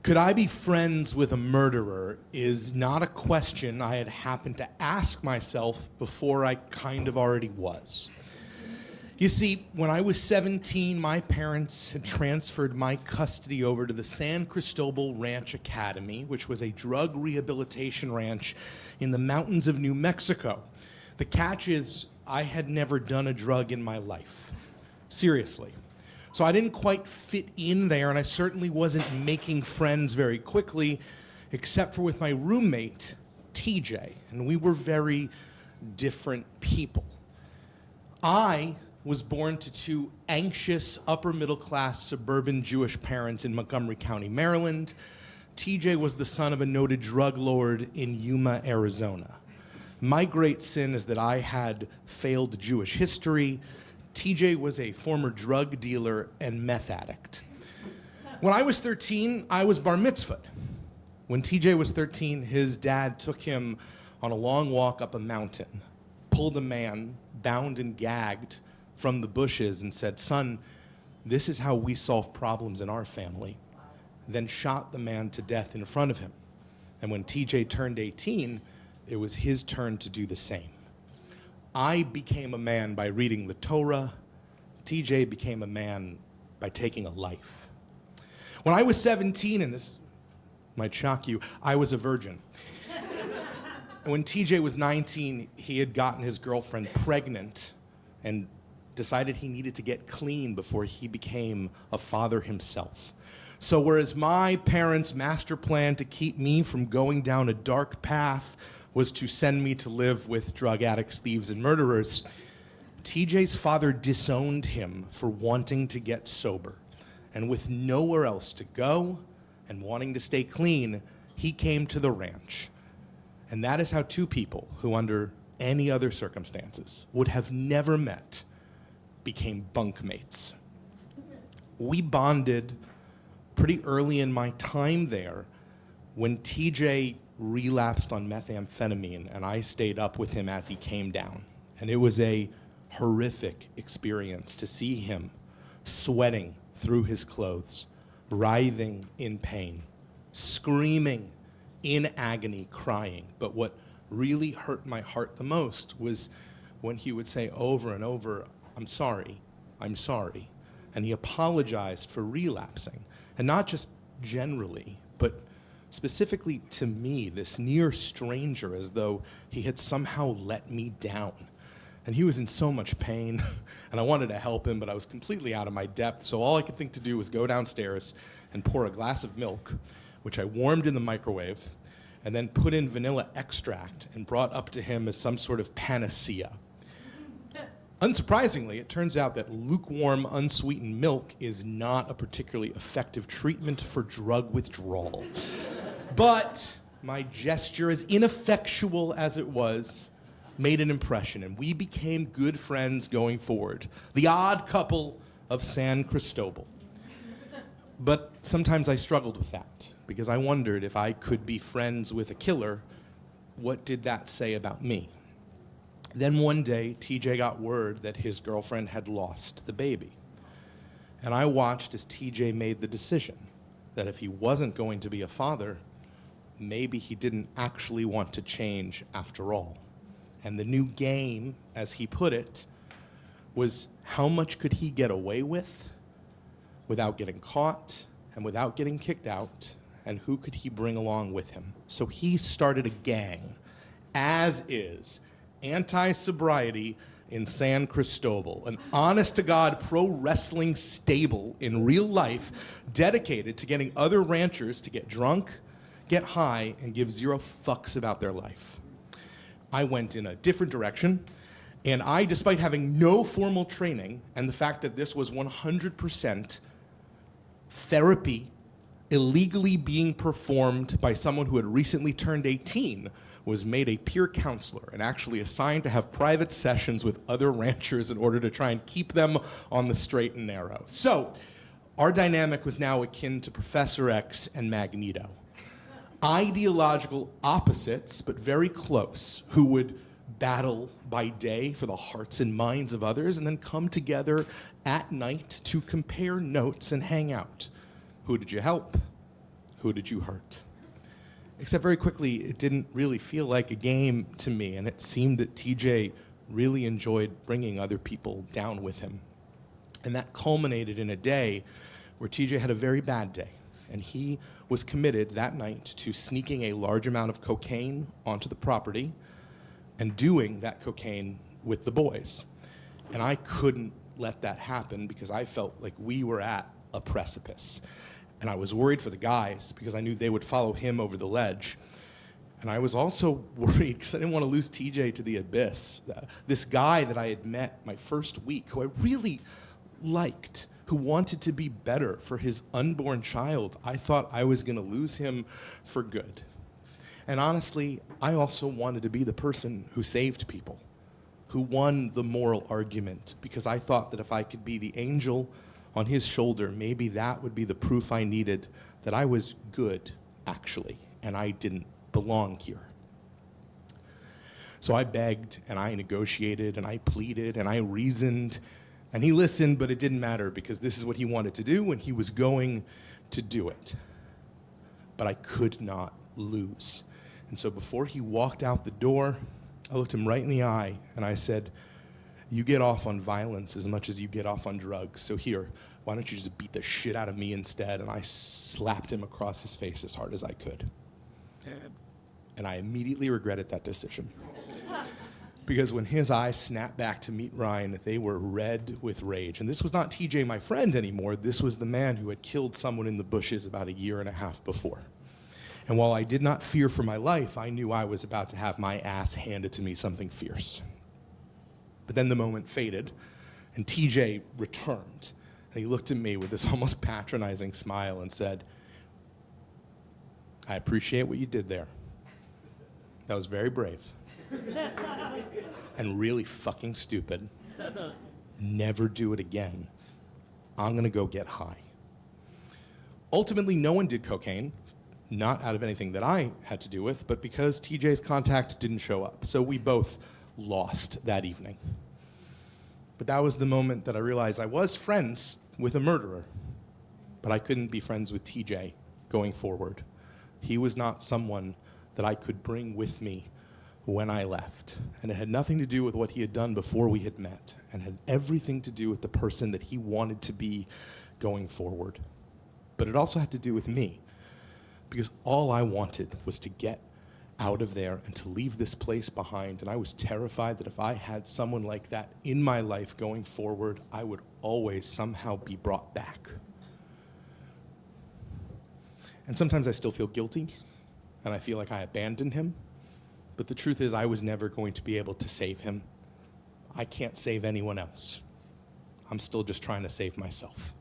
Could I be friends with a murderer is not a question I had happened to ask myself before I kind of already was. You see, when I was 17, my parents had transferred my custody over to the San Cristobal Ranch Academy, which was a drug rehabilitation ranch in the mountains of New Mexico. The catch is, I had never done a drug in my life. Seriously. So I didn't quite fit in there, and I certainly wasn't making friends very quickly, except for with my roommate, TJ, and we were very different people. I was born to two anxious, upper-middle-class suburban Jewish parents in Montgomery County, Maryland. TJ was the son of a noted drug lord in Yuma, Arizona. My great sin is that I had failed Jewish history. TJ was a former drug dealer and meth addict. When I was 13, I was bar mitzvahed. When TJ was 13, his dad took him on a long walk up a mountain, pulled a man, bound and gagged, from the bushes and said, "Son, this is how we solve problems in our family." Then shot the man to death in front of him. And when TJ turned 18, it was his turn to do the same. I became a man by reading the Torah. TJ became a man by taking a life. When I was 17, and this might shock you, I was a virgin. And when TJ was 19, he had gotten his girlfriend pregnant and decided he needed to get clean before he became a father himself. So whereas my parents' master plan to keep me from going down a dark path was to send me to live with drug addicts, thieves, and murderers, TJ's father disowned him for wanting to get sober. And with nowhere else to go and wanting to stay clean, he came to the ranch. And that is how two people who under any other circumstances would have never met became bunkmates. We bonded pretty early in my time there when TJ relapsed on methamphetamine, and I stayed up with him as he came down. And it was a horrific experience to see him sweating through his clothes, writhing in pain, screaming in agony, crying. But what really hurt my heart the most was when he would say over and over, I'm sorry. And he apologized for relapsing. And not just generally, but specifically to me, this near stranger, as though he had somehow let me down. And he was in so much pain, and I wanted to help him, but I was completely out of my depth, so all I could think to do was go downstairs and pour a glass of milk, which I warmed in the microwave, and then put in vanilla extract and brought up to him as some sort of panacea. Unsurprisingly, it turns out that lukewarm, unsweetened milk is not a particularly effective treatment for drug withdrawal. But my gesture, as ineffectual as it was, made an impression, and we became good friends going forward. The odd couple of San Cristobal. But sometimes I struggled with that, because I wondered if I could be friends with a killer, what did that say about me? Then one day, TJ got word that his girlfriend had lost the baby. And I watched as TJ made the decision that if he wasn't going to be a father, maybe he didn't actually want to change after all. And the new game, as he put it, was how much could he get away with without getting caught and without getting kicked out, and who could he bring along with him? So he started a gang, as is Anti-Sobriety in San Cristobal, an honest-to-God pro wrestling stable in real life dedicated to getting other ranchers to get drunk, get high, and give zero fucks about their life. I went in a different direction, and I, despite having no formal training and the fact that this was 100% therapy illegally being performed by someone who had recently turned 18, was made a peer counselor and actually assigned to have private sessions with other ranchers in order to try and keep them on the straight and narrow. So our dynamic was now akin to Professor X and Magneto. Ideological opposites, but very close, who would battle by day for the hearts and minds of others and then come together at night to compare notes and hang out. Who did you help? Who did you hurt? Except very quickly, it didn't really feel like a game to me, and it seemed that TJ really enjoyed bringing other people down with him. And that culminated in a day where TJ had a very bad day, and he was committed that night to sneaking a large amount of cocaine onto the property and doing that cocaine with the boys. And I couldn't let that happen because I felt like we were at a precipice. And I was worried for the guys because I knew they would follow him over the ledge. And I was also worried because I didn't want to lose TJ to the abyss. This guy that I had met my first week, who I really liked, who wanted to be better for his unborn child, I thought I was going to lose him for good. And honestly, I also wanted to be the person who saved people, who won the moral argument, because I thought that if I could be the angel on his shoulder, maybe that would be the proof I needed that I was good, actually, and I didn't belong here. So I begged, and I negotiated, and I pleaded, and I reasoned, and he listened, but it didn't matter because this is what he wanted to do, and he was going to do it. But I could not lose. And so before he walked out the door, I looked him right in the eye, and I said, "You get off on violence as much as you get off on drugs. So here, why don't you just beat the shit out of me instead?" And I slapped him across his face as hard as I could. And I immediately regretted that decision. Because when his eyes snapped back to meet Ryan, they were red with rage. And this was not TJ, my friend, anymore. This was the man who had killed someone in the bushes about a year and a half before. And while I did not fear for my life, I knew I was about to have my ass handed to me something fierce. But then the moment faded, and TJ returned. And he looked at me with this almost patronizing smile and said, "I appreciate what you did there. That was very brave. And really fucking stupid. Never do it again. I'm gonna go get high." Ultimately, no one did cocaine, not out of anything that I had to do with, but because TJ's contact didn't show up. So we both lost that evening. But that was the moment that I realized I was friends with a murderer, but I couldn't be friends with TJ going forward. He was not someone that I could bring with me when I left. And it had nothing to do with what he had done before we had met, and had everything to do with the person that he wanted to be going forward. But it also had to do with me, because all I wanted was to get out of there and to leave this place behind. And I was terrified that if I had someone like that in my life going forward, I would always somehow be brought back. And sometimes I still feel guilty, and I feel like I abandoned him. But the truth is, I was never going to be able to save him. I can't save anyone else. I'm still just trying to save myself.